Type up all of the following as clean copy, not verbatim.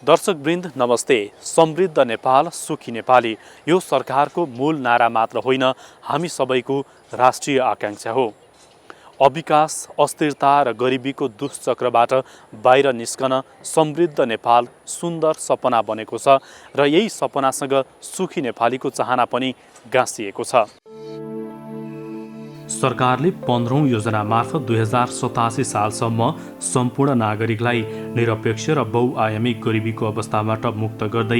दर्शकवृन्द नमस्ते। समृद्ध नेपाल सुखी नेपाली यो सरकारको मूल नारा मात्र होइन, हामी सबैको राष्ट्रिय आकांक्षा हो। अविकास, अस्थिरता र गरिबीको दुष्चक्रबाट बाहिर निस्कन समृद्ध नेपाल सुन्दर सपना बनेको छ र यही सपनासँग सुखी नेपालीको चाहना पनि गाँसिएको छ। सरकारले 15औं योजना मार्फत 2087 सालसम्म सम्पूर्ण नागरिकलाई निरपेक्ष र बहुआयामी गरिबीको अवस्थाबाट मुक्त गर्दै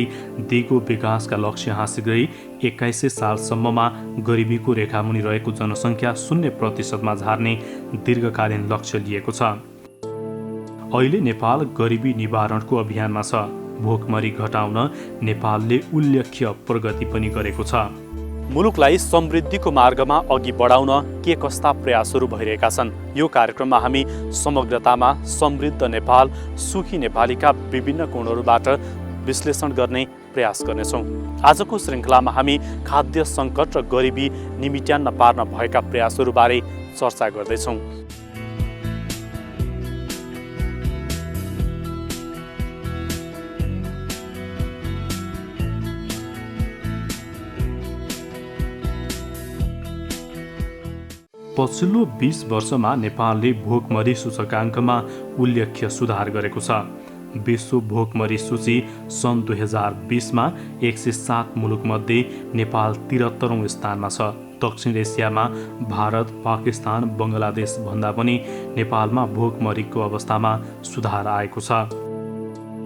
दिगो विकासका लक्ष्य हासिल गरी 2100 सालसम्ममा गरिबीको रेखामुनि रहेको जनसङ्ख्या 0% झार्ने दीर्घकालीन लक्ष्य लिएको छ। अहिले नेपाल गरिबी निवारणको अभियानमा छ। भोकमरी घटाउन नेपालले उल्लेख्य प्रगति पनि गरेको छ। मुलुकलाई समृद्धिको मार्गमा अघि बढाउन के कस्ता प्रयासहरू भइरहेका छन्, यो कार्यक्रममा हामी समग्रतामा समृद्ध नेपाल सुखी नेपालीका विभिन्न कोणहरूबाट विश्लेषण गर्ने प्रयास गर्नेछौँ। आजको श्रृङ्खलामा हामी खाद्य सङ्कट र गरिबी निमिट्यान्न पार्न भएका प्रयासहरूबारे चर्चा गर्दैछौँ। पछिल्लो 20 वर्षमा नेपालले भोकमरी सूचकाङ्कमा उल्लेख्य सुधार गरेको छ। विश्व भोकमरी सूची सन् 2020मा 107 मुलुकमध्ये नेपाल 73औं स्थानमा छ। दक्षिण एसियामा भारत, पाकिस्तान, बङ्गलादेश भन्दा पनि नेपालमा भोकमरीको अवस्थामा सुधार आएको छ।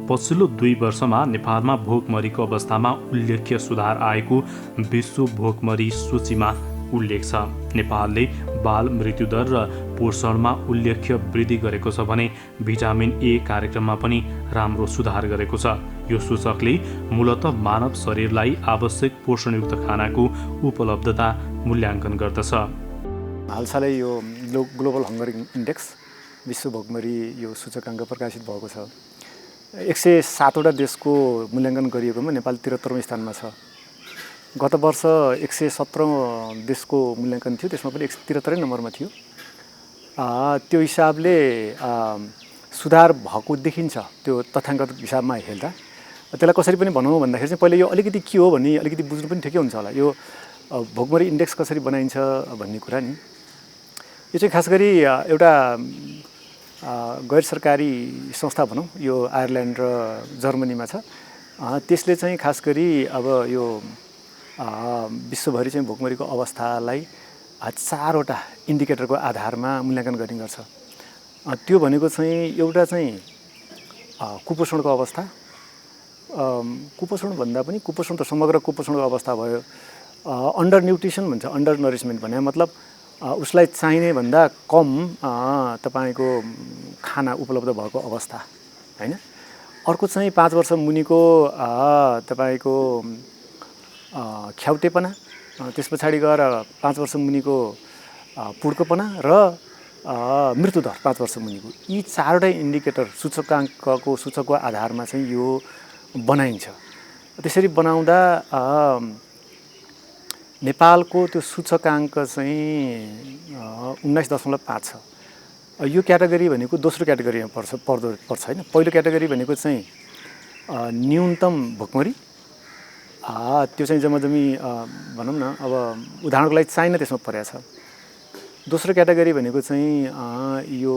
पछिल्लो 2 वर्षमा नेपालमा भोकमरीको अवस्थामा उल्लेख्य सुधार आएको विश्व भोकमरी सूचीमा उल्लेख छ। नेपालले बाल मृत्युदर र पोषणमा उल्लेख्य वृद्धि गरेको छ भने भिटामिन ए कार्यक्रममा पनि राम्रो सुधार गरेको छ। यो सूचकले मूलत मानव शरीरलाई आवश्यक पोषणयुक्त खानाको उपलब्धता मूल्याङ्कन गर्दछ। हालसालै यो ग्लोबल हङ्गर इन्डेक्स विश्व भोकमरी यो सूचकाङ्क प्रकाशित भएको छ। 107वटा देशको मूल्याङ्कन गरिएकोमा नेपाल 73औं स्थानमा छ। गत वर्ष 117 देशको मूल्याङ्कन थियो, त्यसमा पनि 173 नम्बरमा थियो। त्यो हिसाबले सुधार भएको देखिन्छ। त्यो तथ्याङ्कगत हिसाबमा हेर्दा त्यसलाई कसरी पनि भनौँ भन्दाखेरि चाहिँ पहिले यो अलिकति के हो भन्ने अलिकति बुझ्नु पनि ठिकै हुन्छ होला। यो भोकमरी इन्डेक्स कसरी बनाइन्छ भन्ने कुरा नि, यो चाहिँ खास गरी एउटा गैर सरकारी संस्था भनौँ, यो आयरल्यान्ड र जर्मनीमा छ। त्यसले चाहिँ खास गरी अब यो विश्वभरि चाहिँ भोकमरीको अवस्थालाई 4वटा इन्डिकेटरको आधारमा मूल्याङ्कन गर्ने गर्छ। त्यो भनेको चाहिँ एउटा चाहिँ कुपोषणको अवस्था, कुपोषण भन्दा पनि कुपोषण त समग्र कुपोषणको अवस्था भयो। अन्डर न्युट्रिसन भन्छ, अन्डर नरिसमेन्ट भने मतलब उसलाई चाहिने भन्दा कम तपाईँको खाना उपलब्ध भएको अवस्था हैन। अर्को चाहिँ 5 वर्ष मुनिको तपाईँको ख्याउटेपना, त्यस पछाडि गएर 5 वर्ष मुनिको पुड्कोपना र मृत्युदर 5 वर्ष मुनिको, यी 4वटा इन्डिकेटर सूचकको आधारमा चाहिँ यो बनाइन्छ। त्यसरी बनाउँदा नेपालको त्यो सूचकाङ्क चाहिँ 19.5 छ। यो क्याटेगोरी भनेको दोस्रो क्याटेगोरीमा पर्छ हैन। पहिलो क्याटेगोरी भनेको चाहिँ न्यूनतम भोकमरी, त्यो चाहिँ जम्माजम्मी भनौँ न अब उदाहरणको लागि चाइना त्यसमा परेको छ। दोस्रो क्याटेगोरी भनेको चाहिँ यो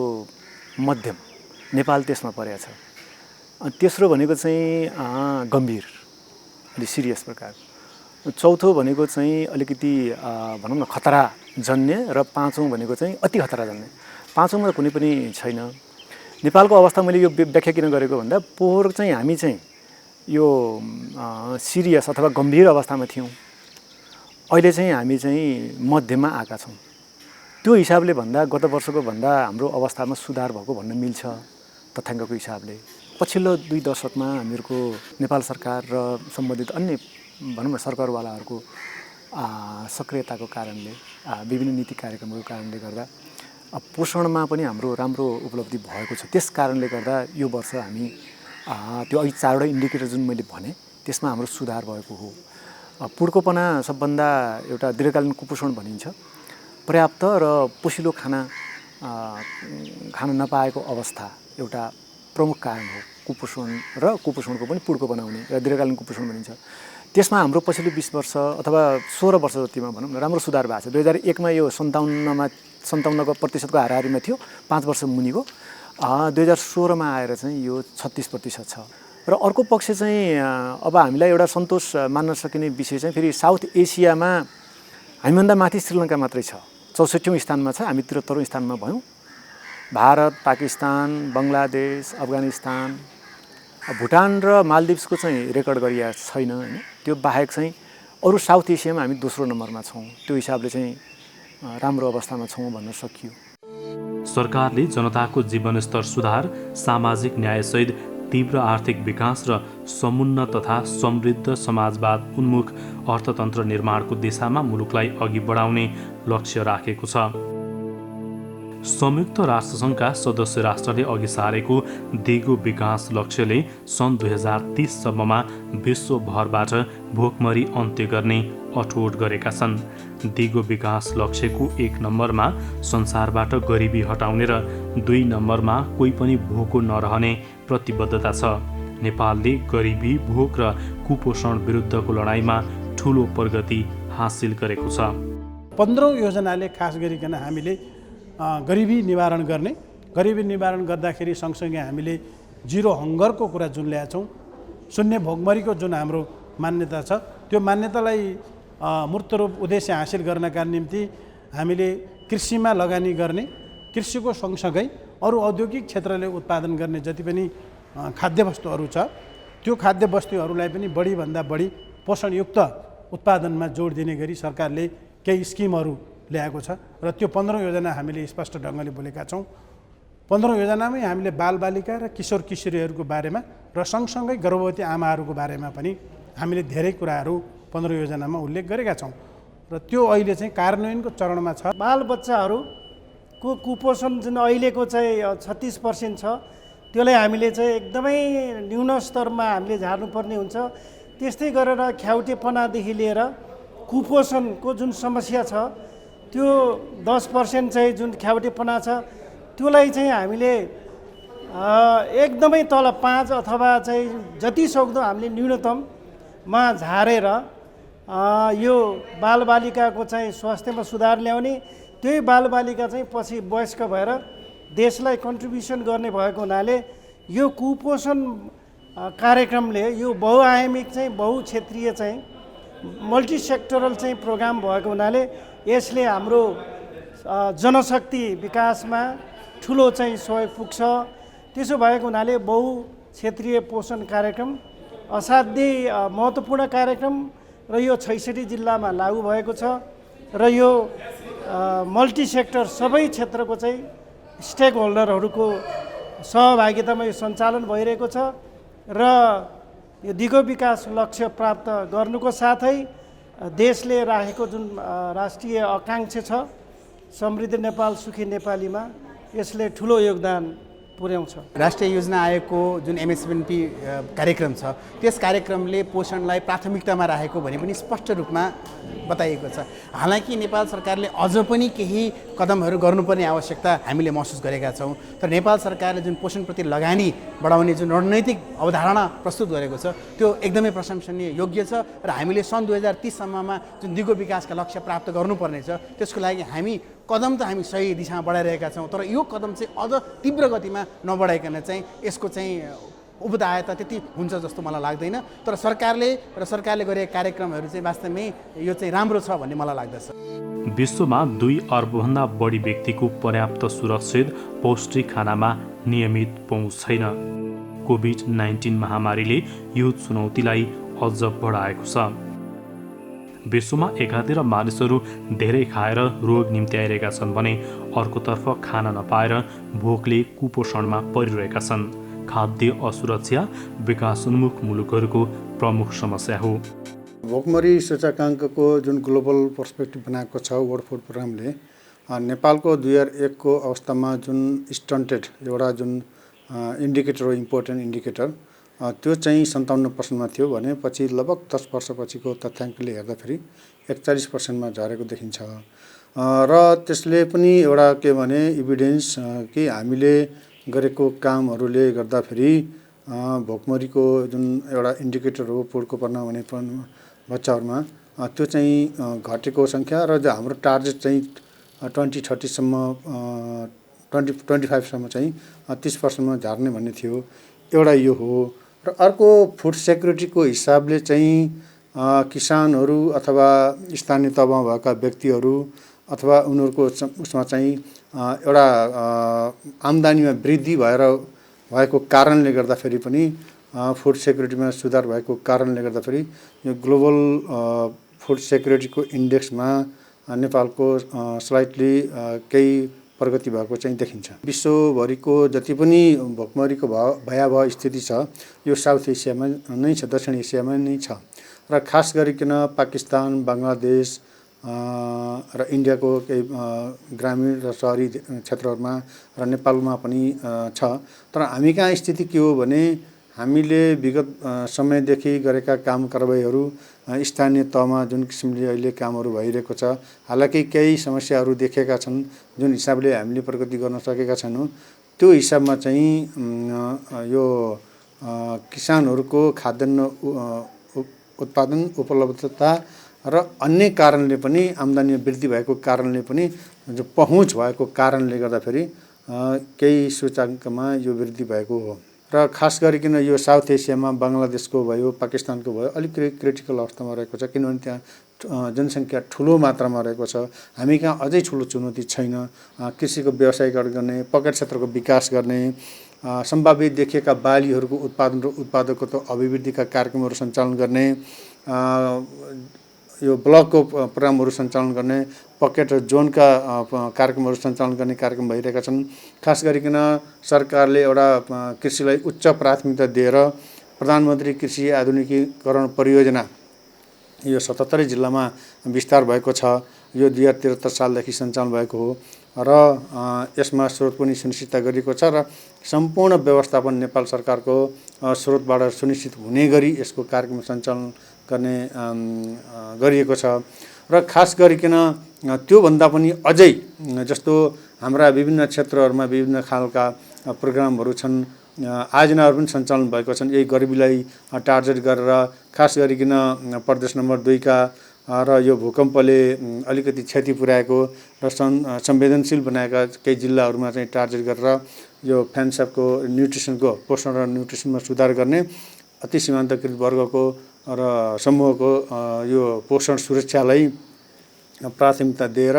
मध्यम, नेपाल त्यसमा परेको छ। तेस्रो भनेको चाहिँ गम्भीर, अलि सिरियस प्रकार। चौथो भनेको चाहिँ अलिकति भनौँ न खतरा जन्य, र 5औं भनेको चाहिँ अति खतरा जन्य। 5औंमा कुनै पनि छैन। नेपालको अवस्था मैले यो व्याख्या किन गरेको भन्दा पोहोर चाहिँ हामी चाहिँ यो सिरियस अथवा गम्भीर अवस्थामा थियौँ। अहिले चाहिँ हामी चाहिँ मध्यममा आएका छौँ। त्यो हिसाबले भन्दा गत वर्षको भन्दा हाम्रो अवस्थामा सुधार भएको भन्न मिल्छ तथ्याङ्कको हिसाबले। पछिल्लो 2 दशकमा हामीहरूको नेपाल सरकार र सम्बन्धित अन्य भनौँ न सरकारवालाहरूको सक्रियताको कारणले, विभिन्न नीति कार्यक्रमको कारणले गर्दा पोषणमा पनि हाम्रो राम्रो उपलब्धि भएको छ। त्यस कारणले गर्दा यो वर्ष हामी त्यो अघि 4वटा इन्डिकेटर जुन मैले भने त्यसमा हाम्रो सुधार भएको हो। पुड्कोपना सबभन्दा एउटा दीर्घकालीन कुपोषण भनिन्छ। पर्याप्त र पोषिलो खाना खान नपाएको अवस्था एउटा प्रमुख कारण हो। कुपोषण र कुपोषणको पनि पुड्को बनाउने र दीर्घकालीन कुपोषण भनिन्छ। त्यसमा हाम्रो पछिल्लो 20 वर्ष अथवा 16 वर्ष जतिमा भनौँ न राम्रो सुधार भएको छ। 2001 मा यो 57% हाराहारीमा थियो, 5 वर्ष मुनिको। 2016 मा आएर चाहिँ यो 36% छ। र अर्को पक्ष चाहिँ अब हामीलाई एउटा सन्तोष मान्न सकिने विषय चाहिँ फेरि साउथ एसियामा हामीभन्दा माथि श्रीलङ्का मात्रै छ, 64औं स्थानमा छ, हामी 73औं स्थानमा भयौँ। भारत, पाकिस्तान, बङ्गलादेश, अफगानिस्तान, भुटान र मालदिभ्सको चाहिँ रेकर्ड गरिएको छैन हैन। त्यो बाहेक चाहिँ अरू साउथ एसियामा हामी दोस्रो नम्बरमा छौँ। त्यो हिसाबले चाहिँ राम्रो अवस्थामा छौँ भन्न सकियो। सरकारले जनताको जीवनस्तर सुधार, सामाजिक न्यायसहित तीव्र आर्थिक विकास र समुन्न तथा समृद्ध समाजवाद उन्मुख अर्थतन्त्र निर्माणको दिशामा मुलुकलाई अघि बढाउने लक्ष्य राखेको छ। संयुक्त राष्ट्रसङ्घका सदस्य राष्ट्रले अघि सारेको दिगो विकास लक्ष्यले सन् 2030 सम्ममा विश्वभरबाट भोकमरी अन्त्य गर्ने अठोट गरेका छन्। दिगो विकास लक्ष्यको 1 नम्बरमा संसारबाट गरिबी हटाउने र 2 नम्बरमा कोही पनि भोको नरहने प्रतिबद्धता छ। नेपालले गरिबी, भोक र कुपोषण विरुद्धको लडाईँमा ठूलो प्रगति हासिल गरेको छ। 15औं योजनाले खास गरिकन हामीले गरिबी निवारण गर्ने, गरिबी निवारण गर्दाखेरि सँगसँगै हामीले जिरो हङ्गरको कुरा जुन ल्याएका छौँ, शून्य भोकमरीको जुन हाम्रो मान्यता छ, त्यो मान्यतालाई मूर्त रूप उद्देश्य हासिल गर्नका निम्ति हामीले कृषिमा लगानी गर्ने, कृषिको सँगसँगै अरू औद्योगिक क्षेत्रले उत्पादन गर्ने जति पनि खाद्यवस्तुहरू छ, त्यो खाद्यवस्तुहरूलाई पनि बढीभन्दा बढी पोषणयुक्त उत्पादनमा जोड दिने गरी सरकारले केही स्किमहरू ल्याएको छ। र त्यो 15औं योजना हामीले स्पष्ट ढङ्गले बोलेका छौँ। 15औं योजनामै हामीले बालबालिका र किशोर किशोरीहरूको बारेमा र सँगसँगै गर्भवती आमाहरूको बारेमा पनि हामीले धेरै कुराहरू 15औं योजनामा उल्लेख गरेका छौँ र त्यो अहिले चाहिँ कार्यान्वयनको चरणमा छ। बालबच्चाहरूको कुपोषण जुन अहिलेको चाहिँ 36% छ, त्यसलाई हामीले चाहिँ एकदमै न्यून स्तरमा हामीले झार्नुपर्ने हुन्छ। त्यस्तै गरेर ख्याउटेपनादेखि लिएर कुपोषणको जुन समस्या छ, त्यो 10% चाहिँ जुन ख्याउटेपना छ, त्यसलाई चाहिँ हामीले एकदमै तल 5 अथवा चाहिँ जति सक्दो हामीले न्यूनतममा झारेर यो बालबालिकाको चाहिँ स्वास्थ्यमा सुधार ल्याउने, त्यही बालबालिका चाहिँ पछि वयस्क भएर देशलाई कन्ट्रिब्युसन गर्ने भएको हुनाले यो कुपोषण कार्यक्रमले यो बहुआयामिक चाहिँ बहुक्षेत्रीय चाहिँ मल्टिसेक्टरल चाहिँ प्रोग्राम भएको हुनाले यसले हाम्रो जनशक्ति विकासमा ठुलो चाहिँ सहयोग पुग्छ। त्यसो भएको हुनाले बहुक्षेत्रीय पोषण कार्यक्रम असाध्यै महत्त्वपूर्ण कार्यक्रम र यो 66 जिल्लामा लागू भएको छ र यो मल्टिसेक्टर सबै क्षेत्रको चाहिँ स्टेक होल्डरहरूको सहभागितामा यो सञ्चालन भइरहेको छ र यो दिगो विकास लक्ष्य प्राप्त गर्नुको साथै देशले राखेको जुन राष्ट्रिय आकाङ्क्षा छ समृद्ध नेपाल सुखी नेपालीमा यसले ठुलो योगदान पुर्याउँछ। राष्ट्रिय योजना आयोगको जुन एमएसएमपी कार्यक्रम छ, त्यस कार्यक्रमले पोषणलाई प्राथमिकतामा राखेको भने पनि स्पष्ट रूपमा बताइएको छ। हालाकि नेपाल सरकारले अझ पनि केही कदमहरू गर्नुपर्ने आवश्यकता हामीले महसुस गरेका छौँ। तर नेपाल सरकारले जुन पोषणप्रति लगानी बढाउने जुन रणनैतिक अवधारणा प्रस्तुत गरेको छ, त्यो एकदमै प्रशंसनीय योग्य छ र हामीले सन् 2030 सम्ममा जुन दिगो विकासका लक्ष्य प्राप्त गर्नुपर्ने छ, त्यसको लागि हामी कदम त हामी सही दिशामा बढाइरहेका छौँ। तर यो कदम चाहिँ अझ तीव्र गतिमा नबढाइकन चाहिँ यसको चाहिँ उपदायता त्यति हुन्छ जस्तो मलाई लाग्दैन। तर सरकारले गरेका कार्यक्रमहरू चाहिँ वास्तवमै यो चाहिँ राम्रो छ भन्ने मलाई लाग्दछ। विश्वमा 2 अर्बभन्दा बढी व्यक्तिको पर्याप्त सुरक्षित पौष्टिक खानामा नियमित पहुँच छैन। कोभिड-19 महामारीले यो चुनौतीलाई अझ बढाएको छ। विश्वमा एकातिर मानिसहरू धेरै खाएर रोग निम्त्याइरहेका छन् भने अर्कोतर्फ खान नपाएर भोकले कुपोषणमा परिरहेका छन्। खाद्य असुरक्षा विकासोन्मुख मुलुकहरूको प्रमुख समस्या हो। भोकमरी सूचकाङ्कको जुन ग्लोबल पर्सपेक्टिभ बनाएको छ वर्ल्ड फुड प्रोग्रामले, नेपालको 2001 को अवस्थामा जुन स्टन्टेड एउटा जुन इन्डिकेटर हो, इम्पोर्टेन्ट इन्डिकेटर, त्यो चाहिँ 57% थियो भने पछि लगभग 10 वर्षपछिको तथ्याङ्कले हेर्दाखेरि 41% झरेको देखिन्छ। र त्यसले पनि एउटा के भने इभिडेन्स कि हामीले गरेको कामहरूले गर्दाखेरि भोकमरीको जुन एउटा इन्डिकेटर हो पोडकोपर्ना भन्ने बच्चाहरूमा त्यो चाहिँ घटेको सङ्ख्या र हाम्रो टार्गेट चाहिँ 2030सम्म 2025सम्म चाहिँ 30% झार्ने भन्ने थियो। एउटा यो हो र अर्को फुड सेक्युरिटीको हिसाबले चाहिँ किसानहरू अथवा स्थानीय तहमा भएका व्यक्तिहरू अथवा उनीहरूको उसमा चाहिँ एउटा आम्दानीमा वृद्धि भएको कारणले गर्दाखेरि पनि फुड सेक्युरिटीमा सुधार भएको कारणले गर्दाखेरि यो ग्लोबल फुड सेक्युरिटीको इन्डेक्समा नेपालको स्लाइटली केही प्रगति भएको चाहिँ देखिन्छ। विश्वभरिको जति पनि भोकमरीको भयावह स्थिति छ यो साउथ एसियामा नै छ, दक्षिण एसियामा नै छ र खास गरिकन पाकिस्तान, बङ्गलादेश र इन्डियाको केही ग्रामीण र सहरी क्षेत्रहरूमा र नेपालमा पनि छ। तर हामी कहाँ स्थिति के हो भने हामीले विगत समयदेखि गरेका काम कारबाहीहरू स्थानीय तहमा जुन किसिमले अहिले कामहरू भइरहेको छ, हालाकि केही समस्याहरू देखेका छन् जुन हिसाबले हामीले प्रगति गर्न सकेका छैनौँ, त्यो हिसाबमा चाहिँ यो किसानहरूको खाद्यान्न उत्पादन उपलब्धता र अन्य कारणले पनि आम्दानी वृद्धि भएको कारणले पनि जो पहुँच भएको कारणले गर्दाखेरि केही सूचाङ्कमा यो वृद्धि भएको हो र खास गरिकन यो साउथ एसियामा बङ्गलादेशको भयो, पाकिस्तानको भयो अलिक क्रिटिकल अवस्थामा रहेको छ किनभने त्यहाँ जनसङ्ख्या ठुलो मात्रामा रहेको छ। हामी कहाँ अझै ठुलो चुनौती छैन। कृषिको व्यवसायीकरण गर्ने, पकेट क्षेत्रको विकास गर्ने, सम्भावित देखिएका बालीहरूको उत्पादन र उत्पादकत्व अभिवृद्धिका कार्यक्रमहरू सञ्चालन गर्ने, यो ब्लकको प्रोग्रामहरू सञ्चालन गर्ने, पकेट र जोनका कार्यक्रमहरू सञ्चालन गर्ने कार्यक्रम भइरहेका छन्। खास गरिकन सरकारले एउटा कृषिलाई उच्च प्राथमिकता दिएर प्रधानमन्त्री कृषि आधुनिकीकरण परियोजना यो 77 जिल्लामा विस्तार भएको छ। यो 2073 सालदेखि सञ्चालन भएको हो र यसमा स्रोत पनि सुनिश्चित गरिएको छ र सम्पूर्ण व्यवस्थापन नेपाल सरकारको स्रोतबाट सुनिश्चित हुने गरी यसको कार्यक्रम सञ्चालन गर्ने गरिएको छ र खास गरिकन त्योभन्दा पनि अझै जस्तो हाम्रा विभिन्न क्षेत्रहरूमा विभिन्न खालका प्रोग्रामहरू छन्, आयोजनाहरू पनि सञ्चालन भएको छन् यही गरिबीलाई टार्गेट गरेर। खास गरिकन प्रदेश नम्बर 2 का र यो भूकम्पले अलिकति क्षति पुर्याएको र संवेदनशील बनाएका केही जिल्लाहरूमा चाहिँ टार्गेट गरेर यो फ्यान्सएपको न्युट्रिसनको पोषण र न्युट्रिसनमा सुधार गर्ने, अति सीमान्तकृत वर्गको र समूहको यो पोषण सुरक्षालाई प्राथमिकता दिएर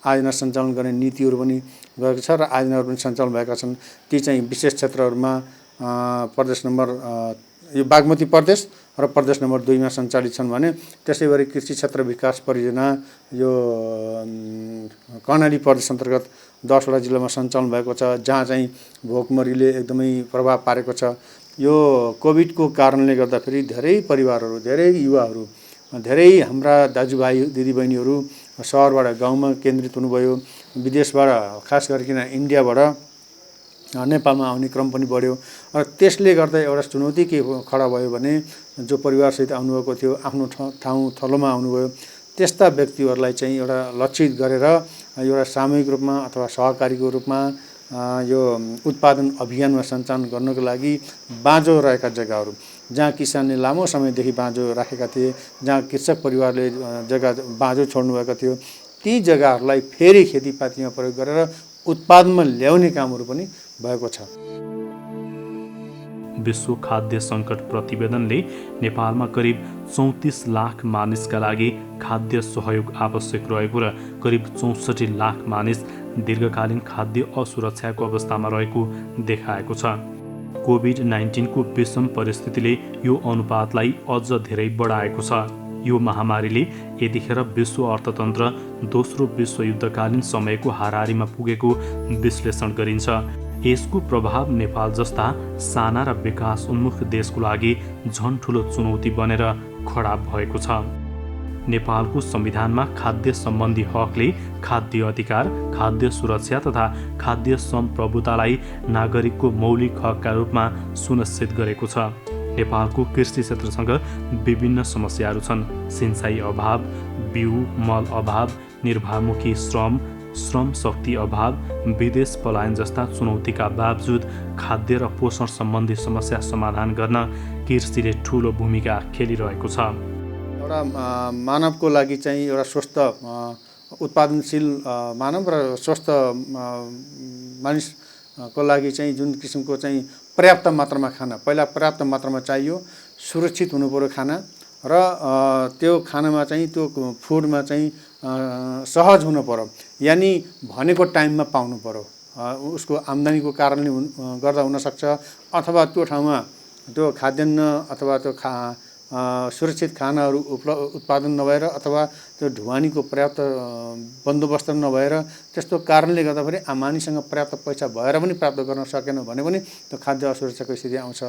आयोजना सञ्चालन गर्ने नीतिहरू पनि गएको छ र आयोजनाहरू पनि सञ्चालन भएका छन्। ती चाहिँ विशेष क्षेत्रहरूमा प्रदेश नम्बर यो बागमती प्रदेश र प्रदेश नम्बर 2 मा सञ्चालित छन् भने त्यसै गरी कृषि क्षेत्र विकास परियोजना यो कर्णाली प्रदेश अन्तर्गत 10 वटा जिल्लामा सञ्चालन भएको छ जहाँ चाहिँ भोकमरीले एकदमै प्रभाव पारेको छ। यो कोभिडको कारणले गर्दाखेरि धेरै परिवारहरू, धेरै युवाहरू, धेरै हाम्रा दाजुभाइ दिदीबहिनीहरू सहरबाट गाउँमा केन्द्रित हुनुभयो। विदेशबाट खास गरिकन इन्डियाबाट नेपालमा आउने क्रम पनि बढ्यो र त्यसले गर्दा एउटा चुनौती के खडा भयो भने जो परिवारसहित आउनुभएको थियो, आफ्नो ठाउँ थलोमा आउनुभयो, त्यस्ता व्यक्तिहरूलाई चाहिँ एउटा लक्षित गरेर एउटा सामूहिक रूपमा अथवा सहकारीको रूपमा यो उत्पादन अभियानमा सञ्चालन गर्नको लागि बाँझो रहेका जग्गाहरू जहाँ किसानले लामो समयदेखि बाँझो राखेका थिए, जहाँ कृषक परिवारले जग्गा बाँझो छोड्नुभएको थियो, ती जग्गाहरूलाई फेरि खेतीपातीमा प्रयोग गरेर उत्पादनमा ल्याउने कामहरू पनि भएको छ। विश्व खाद्य सङ्कट प्रतिवेदनले नेपालमा करिब 34 लाख मानिसका लागि खाद्य सहयोग आवश्यक रहेको र करिब 64 लाख मानिस दीर्घकालीन खाद्य असुरक्षाको अवस्थामा रहेको देखाएको छ। कोभिड-19 को विषम परिस्थितिले यो अनुपातलाई अझ धेरै बढाएको छ। यो महामारीले यतिखेर विश्व अर्थतन्त्र दोस्रो विश्वयुद्धकालीन समयको हाराहारीमा पुगेको विश्लेषण गरिन्छ। यसको प्रभाव नेपाल जस्ता साना र विकास उन्मुख देशको लागि झन् ठुलो चुनौती बनेर खडा भएको छ। नेपालको संविधानमा खाद्य सम्बन्धी हकले खाद्य अधिकार, खाद्य सुरक्षा तथा खाद्य सम्प्रभुतालाई नागरिकको मौलिक हकका रूपमा सुनिश्चित गरेको छ। नेपालको कृषि क्षेत्रसँग विभिन्न समस्याहरू छन्। सिँचाइ अभाव, बिउ मल अभाव, निर्वाहमुखी श्रम, श्रम शक्ति अभाव, विदेश पलायन जस्ता चुनौतीका बावजुद खाद्य र पोषण सम्बन्धी समस्या समाधान गर्न कृषिले ठूलो भूमिका खेलिरहेको छ। एउटा मानवको लागि चाहिँ एउटा स्वस्थ उत्पादनशील मानव र स्वस्थ मानिसको लागि चाहिँ जुन किसिमको चाहिँ पर्याप्त मात्रामा खाना, पहिला पर्याप्त मात्रामा चाहियो, सुरक्षित हुनुपऱ्यो खाना र त्यो खानामा चाहिँ त्यो फुडमा चाहिँ सहज हुनु पर्यो, यानि भनेको टाइममा पाउनु पर्यो। उसको आम्दानीको कारणले गर्दा हुनसक्छ, अथवा त्यो ठाउँमा त्यो खाद्यान्न अथवा त्यो सुरक्षित खानाहरू उत्पादन नभएर अथवा त्यो ढुवानीको पर्याप्त बन्दोबस्त नभएर त्यस्तो कारणले गर्दाखेरि मानिससँग पर्याप्त पैसा भएर पनि प्राप्त गर्न सकेन भने पनि त्यो खाद्य असुरक्षाको स्थिति आउँछ।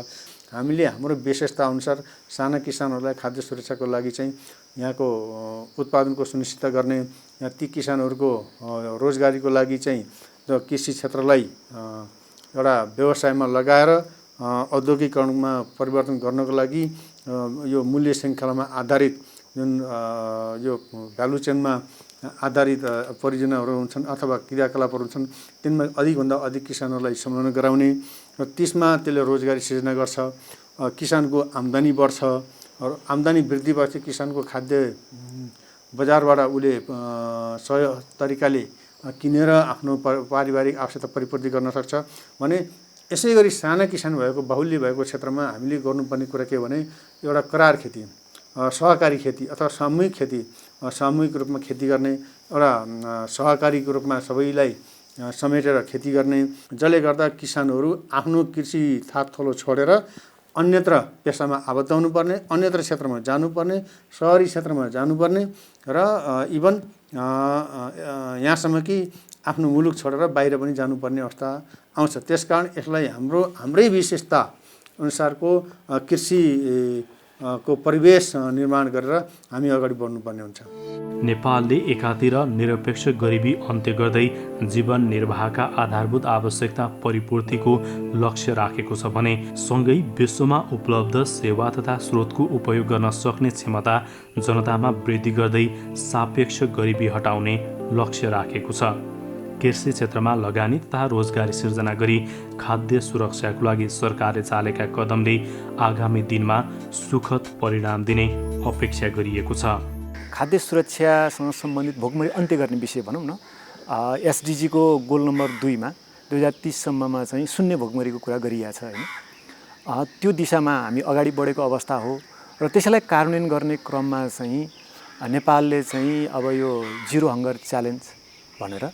हामीले हाम्रो विशेषता अनुसार साना किसानहरूलाई खाद्य सुरक्षाको लागि चाहिँ यहाँको उत्पादनको सुनिश्चित गर्ने, ती किसानहरूको रोजगारीको लागि चाहिँ कृषि क्षेत्रलाई एउटा व्यवसायमा लगाएर औद्योगिकरणमा परिवर्तन गर्नको लागि यो मूल्य श्रृङ्खलामा आधारित जुन यो भ्यालु चेनमा आधारित परियोजनाहरू हुन्छन् अथवा क्रियाकलापहरू हुन्छन्, तिनमा अधिकभन्दा अधिक किसानहरूलाई संलग्न गराउने र त्यसमा त्यसले रोजगारी सिर्जना गर्छ, किसानको आम्दानी बढ्छ र आम्दानी वृद्धि भएपछि किसानको खाद्य बजारबाट उसले सही तरिकाले किनेर आफ्नो पारिवारिक आवश्यकता परिपूर्ति गर्न सक्छ। भने यसै गरी साना किसान भएको बाहुल्य भएको क्षेत्रमा हामीले गर्नुपर्ने कुरा के भने एउटा करार खेती, सहकारी खेती अथवा सामूहिक खेती, सामूहिक रूपमा खेती गर्ने, एउटा सहकारीको रूपमा सबैलाई समेटेर खेती गर्ने, जसले गर्दा किसानहरू आफ्नो कृषि थात थलो छोडेर अन्यत्र पेसामा आबद्ध हुनुपर्ने, अन्यत्र क्षेत्रमा जानुपर्ने, सहरी क्षेत्रमा जानुपर्ने र इभन यहाँसम्म कि आफ्नो मुलुक छोडेर बाहिर पनि जानुपर्ने अवस्था आउँछ। त्यसकारण यसलाई हाम्रै विशेषता अनुसारको कृषि को परिवेश निर्माण गरेर हामी अगाडि बढ्नुपर्ने हुन्छ। नेपालले एकातिर निरपेक्ष गरिबी अन्त्य गर्दै जीवन निर्वाहका आधारभूत आवश्यकता परिपूर्तिको लक्ष्य राखेको छ भने सँगै विश्वमा उपलब्ध सेवा तथा स्रोतको उपयोग गर्न सक्ने क्षमता जनतामा वृद्धि गर्दै सापेक्ष गरिबी हटाउने लक्ष्य राखेको छ। कृषि क्षेत्रमा लगानी तथा रोजगारी सिर्जना गरी खाद्य सुरक्षाको लागि सरकारले चालेका कदमले आगामी दिनमा सुखद परिणाम दिने अपेक्षा गरिएको छ। खाद्य सुरक्षासँग सम्बन्धित भोकमरी अन्त्य गर्ने विषय भनौँ न, एसडिजीको गोल नम्बर 2 मा 2030 सम्ममा चाहिँ शून्य भोकमरीको कुरा गरिएको छ हैन। त्यो दिशामा हामी अगाडि बढेको अवस्था हो र त्यसैलाई कार्यान्वयन गर्ने क्रममा चाहिँ नेपालले चाहिँ अब यो जिरो हङ्गर च्यालेन्ज भनेर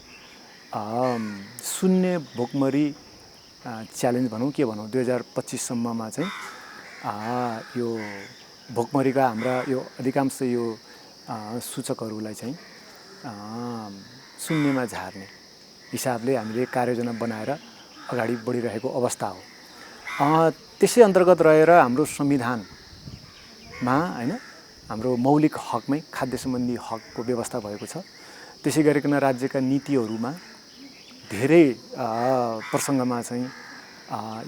शून्य भोकमरी च्यालेन्ज भनौँ के भनौँ 2025 सम्ममा चाहिँ यो भोकमरीका हाम्रा यो अधिकांश यो सूचकहरूलाई चाहिँ शून्यमा झार्ने हिसाबले हामीले कार्ययोजना बनाएर अगाडि बढिरहेको अवस्था हो। त्यसै अन्तर्गत रहेर हाम्रो संविधानमा हैन हाम्रो मौलिक हकमै खाद्य सम्बन्धी हकको व्यवस्था भएको छ। त्यसै गरिकन राज्यका नीतिहरूमा धेरै प्रसङ्गमा चाहिँ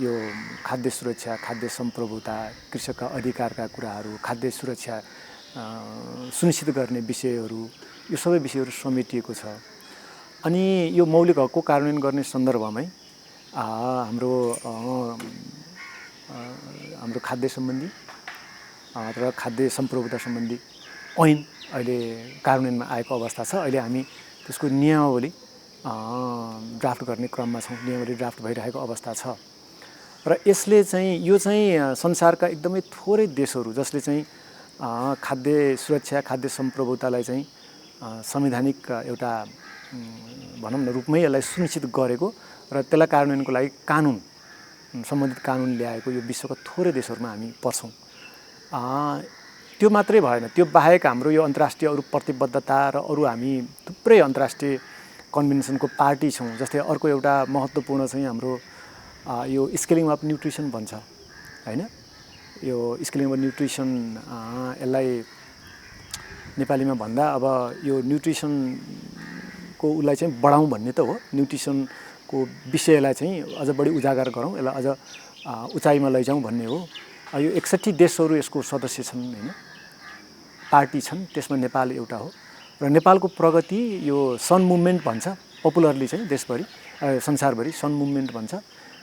यो खाद्य सुरक्षा, खाद्य सम्प्रभुता, कृषकका अधिकारका कुराहरू, खाद्य सुरक्षा सुनिश्चित गर्ने विषयहरू, यो सबै विषयहरू समेटिएको छ। अनि यो मौलिक हकको कार्यान्वयन गर्ने सन्दर्भमै हाम्रो खाद्य सम्बन्धी र खाद्य सम्प्रभुता सम्बन्धी ऐन अहिले कार्यान्वयनमा आएको अवस्था छ। अहिले हामी त्यसको नियमावली ड्राफ्ट गर्ने क्रममा छौँ, नियमावली ड्राफ्ट भइरहेको अवस्था छ। र यसले चाहिँ यो चाहिँ संसारका एकदमै थोरै देशहरू जसले चाहिँ खाद्य सुरक्षा, खाद्य सम्प्रभुतालाई चाहिँ संवैधानिक एउटा भनौँ न रूपमै यसलाई सुनिश्चित गरेको र त्यसलाई कार्यान्वयनको लागि कानुन, सम्बन्धित कानुन ल्याएको यो विश्वका थोरै देशहरूमा हामी पर्छौँ। त्यो मात्रै भएन, त्यो बाहेक हाम्रो यो अन्तर्राष्ट्रिय अरू प्रतिबद्धता र अरू हामी थुप्रै अन्तर्राष्ट्रिय कन्भेन्सनको पार्टी छौँ। जस्तै अर्को एउटा महत्त्वपूर्ण चाहिँ हाम्रो यो स्केलिङ अफ न्युट्रिसन भन्छ हैन। यो स्केलिङ अफ न्युट्रिसन यसलाई नेपालीमा भन्दा अब यो न्युट्रिसनको उसलाई चाहिँ बढाउँ भन्ने त हो। न्युट्रिसनको विषयलाई चाहिँ अझ बढी उजागर गरौँ, यसलाई अझ उचाइमा लैजाउँ भन्ने हो। यो 61 देशहरू यसको सदस्य छन् हैन, पार्टी छन्, त्यसमा नेपाल एउटा हो। र नेपालको प्रगति यो सन मुभमेन्ट भन्छ पपुलरली चाहिँ देशभरि संसारभरि सन मुभमेन्ट भन्छ।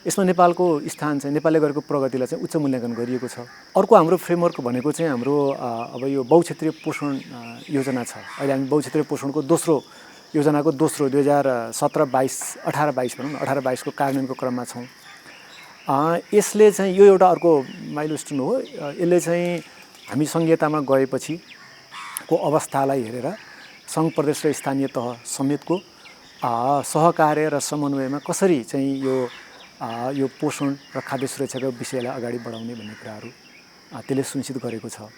यसमा नेपालको स्थान चाहिँ नेपालले गरेको प्रगतिलाई चाहिँ उच्च मूल्याङ्कन गरिएको छ। अर्को हाम्रो फ्रेमवर्क भनेको चाहिँ हाम्रो अब यो बहुक्षेत्रीय पोषण योजना छ। अहिले हामी बहुक्षेत्रीय पोषणको दोस्रो योजनाको दोस्रो 2017-22 18-22 भनौँ न 18-22 को कार्यान्वयनको क्रममा छौँ। यसले चाहिँ यो एउटा अर्को माइलस्टोन हो। यसले चाहिँ हामी सङ्घीयतामा गएपछिको अवस्थालाई हेरेर सङ्घ प्रदेश र स्थानीय तह समेतको सहकार्य र समन्वयमा कसरी चाहिँ यो पोषण र खाद्य सुरक्षाको विषयलाई अगाडि बढाउने भन्ने कुराहरू त्यसले सुनिश्चित गरेको छ।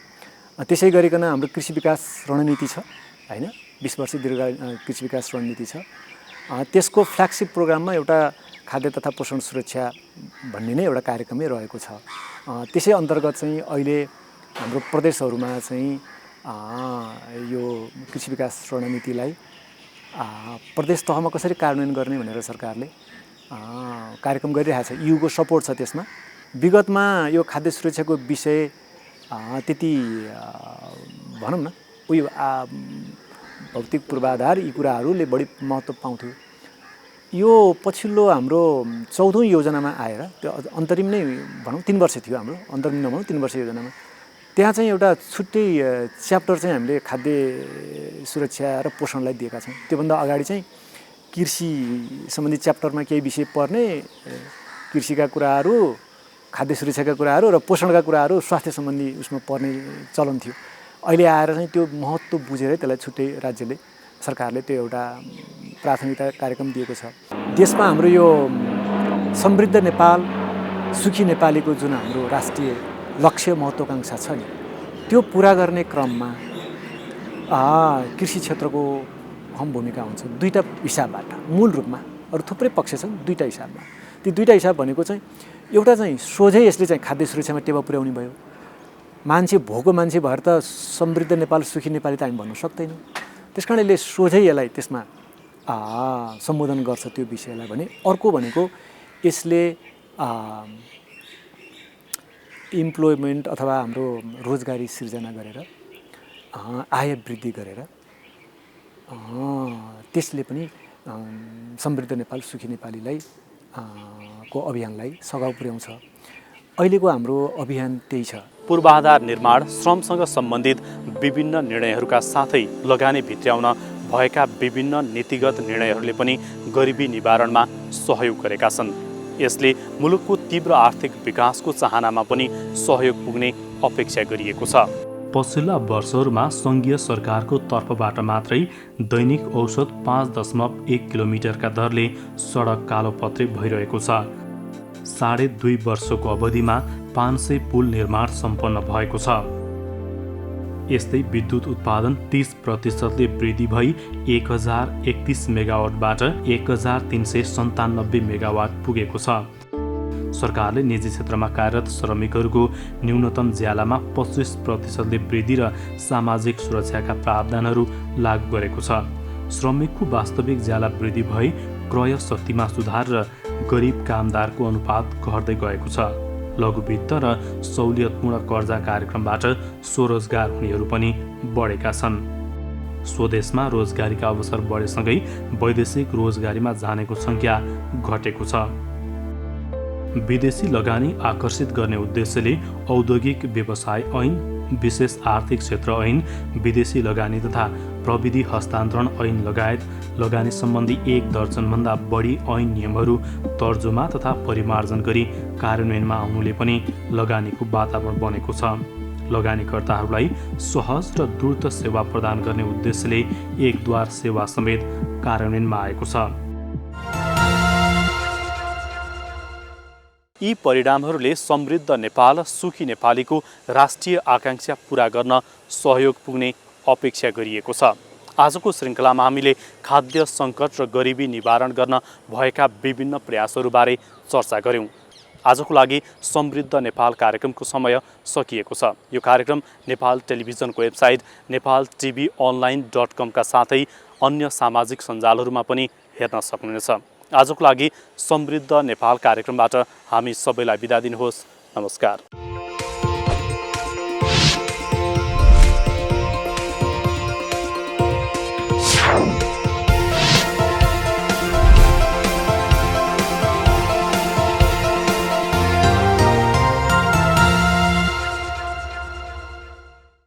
त्यसै गरिकन हाम्रो कृषि विकास रणनीति छ हैन, 20 वर्षीय दीर्घकालीन कृषि विकास रणनीति छ। त्यसको फ्ल्यागसिप प्रोग्राममा एउटा खाद्य तथा पोषण सुरक्षा भन्ने नै एउटा कार्यक्रमै रहेको छ। त्यसै अन्तर्गत चाहिँ अहिले हाम्रो प्रदेशहरूमा चाहिँ यो कृषि विकास रणनीतिलाई प्रदेश तहमा कसरी कार्यान्वयन गर्ने भनेर सरकारले कार्यक्रम गरिरहेको छ। युको सपोर्ट छ त्यसमा। विगतमा यो खाद्य सुरक्षाको विषय त्यति भनौँ न उयो भौतिक पूर्वाधार यी कुराहरूले बढी महत्त्व पाउँथ्यो। यो पछिल्लो हाम्रो 14औँ योजनामा आएर त्यो अन्तरिम नै भनौँ 3 वर्ष थियो हाम्रो, अन्तरिम नभनौँ 3 वर्ष योजनामा त्यहाँ चाहिँ एउटा छुट्टै च्याप्टर चाहिँ हामीले खाद्य सुरक्षा र पोषणलाई दिएका छौँ। त्योभन्दा अगाडि चाहिँ कृषि सम्बन्धी च्याप्टरमा केही विषय पर्ने, कृषिका कुराहरू, खाद्य सुरक्षाका कुराहरू र पोषणका कुराहरू स्वास्थ्य सम्बन्धी उसमा पर्ने चलन थियो। अहिले आएर चाहिँ त्यो महत्त्व बुझेर त्यसलाई छुट्टै राज्यले सरकारले त्यो एउटा प्राथमिकता कार्यक्रम दिएको छ। देशमा हाम्रो यो समृद्ध नेपाल सुखी नेपालीको जुन हाम्रो राष्ट्रिय लक्ष्य महत्त्वाकांक्षा छ नि त्यो पुरा गर्ने क्रममा कृषि क्षेत्रको अहम भूमिका हुन्छ। दुईटा हिसाबबाट मूल रूपमा, अरू थुप्रै पक्ष छन्, दुईटा हिसाबमा। ती दुईटा हिसाब भनेको चाहिँ एउटा चाहिँ सोझै यसले चाहिँ खाद्य सुरक्षामा टेवा पुर्याउने भयो। मान्छे भोको मान्छे भएर त समृद्ध नेपाल सुखी नेपाली त हामी भन्नु सक्दैनौँ। त्यस कारण यसले सोझै यसलाई त्यसमा सम्बोधन गर्छ त्यो विषयलाई भने। अर्को भनेको यसले इम्प्लोइमेन्ट अथवा हाम्रो रोजगारी सिर्जना गरेर आय वृद्धि गरेर त्यसले पनि समृद्ध नेपाल सुखी नेपालीलाई को अभियानलाई सघाउ पुर्याउँछ। अहिलेको हाम्रो अभियान त्यही छ। पूर्वाधार निर्माण, श्रमसँग सम्बन्धित विभिन्न निर्णयहरूका साथै लगानी भित्र्याउन भएका विभिन्न नीतिगत निर्णयहरूले पनि गरिबी निवारणमा सहयोग गरेका छन्। यसले मुलुकको तीव्र आर्थिक विकासको चाहनामा पनि सहयोग पुग्ने अपेक्षा गरिएको छ। पछिल्ला वर्षहरूमा सङ्घीय सरकारको तर्फबाट मात्रै दैनिक औसत 5.1 किलोमिटरका दरले सडक कालोपत्रे भइरहेको छ। 2.5 वर्षको अवधिमा 500 पुल निर्माण सम्पन्न भएको छ। यस्तै विद्युत उत्पादन 30%ले वृद्धि भई 1031 मेगावाटबाट 1397 मेगावाट पुगेको छ। सरकारले निजी क्षेत्रमा कार्यरत श्रमिकहरूको न्यूनतम ज्यालामा 25%ले वृद्धि र सामाजिक सुरक्षाका प्रावधानहरू लागू गरेको छ। श्रमिकको वास्तविक ज्याला वृद्धि भई क्रय शक्तिमा सुधार र गरिब कामदारको अनुपात घट्दै गएको छ। लघुवित्त र सहुलियतपूर्ण कर्जा कार्यक्रमबाट स्वरोजगार हुनेहरू पनि बढेका छन्। स्वदेशमा रोजगारीका अवसर बढेसँगै वैदेशिक रोजगारीमा जानेको सङ्ख्या घटेको छ। विदेशी लगानी आकर्षित गर्ने उद्देश्यले औद्योगिक व्यवसाय ऐन, विशेष आर्थिक क्षेत्र ऐन, विदेशी लगानी तथा प्रविधि हस्तान्तरण ऐन लगायत लगानी सम्बन्धी 1 दर्जनभन्दा बढी ऐन नियमहरू तर्जुमा तथा परिमार्जन गरी कार्यान्वयनमा आउनुले पनि लगानीको वातावरण बनेको छ। लगानीकर्ताहरूलाई सहज र द्रुत सेवा प्रदान गर्ने उद्देश्यले एकद्वार सेवा समेत कार्यान्वयनमा आएको छ। यी परिणामहरूले समृद्ध नेपाल सुखी नेपालीको राष्ट्रिय आकांक्षा पूरा गर्न सहयोग पुग्ने अपेक्षा गरिएको छ। आजको श्रृङ्खलामा हामीले खाद्य सङ्कट र गरिबी निवारण गर्न भएका विभिन्न प्रयासहरूबारे चर्चा गऱ्यौँ। आजको लागि समृद्ध नेपाल कार्यक्रमको समय सकिएको छ। यो कार्यक्रम नेपाल टेलिभिजनको वेबसाइट nepaltvonline.com का साथै अन्य सामाजिक सञ्जालहरूमा पनि हेर्न सक्नुहुनेछ। आजको लागि समृद्ध नेपाल कार्यक्रमबाट हामी सबैलाई बिदा दिनुहोस्। नमस्कार।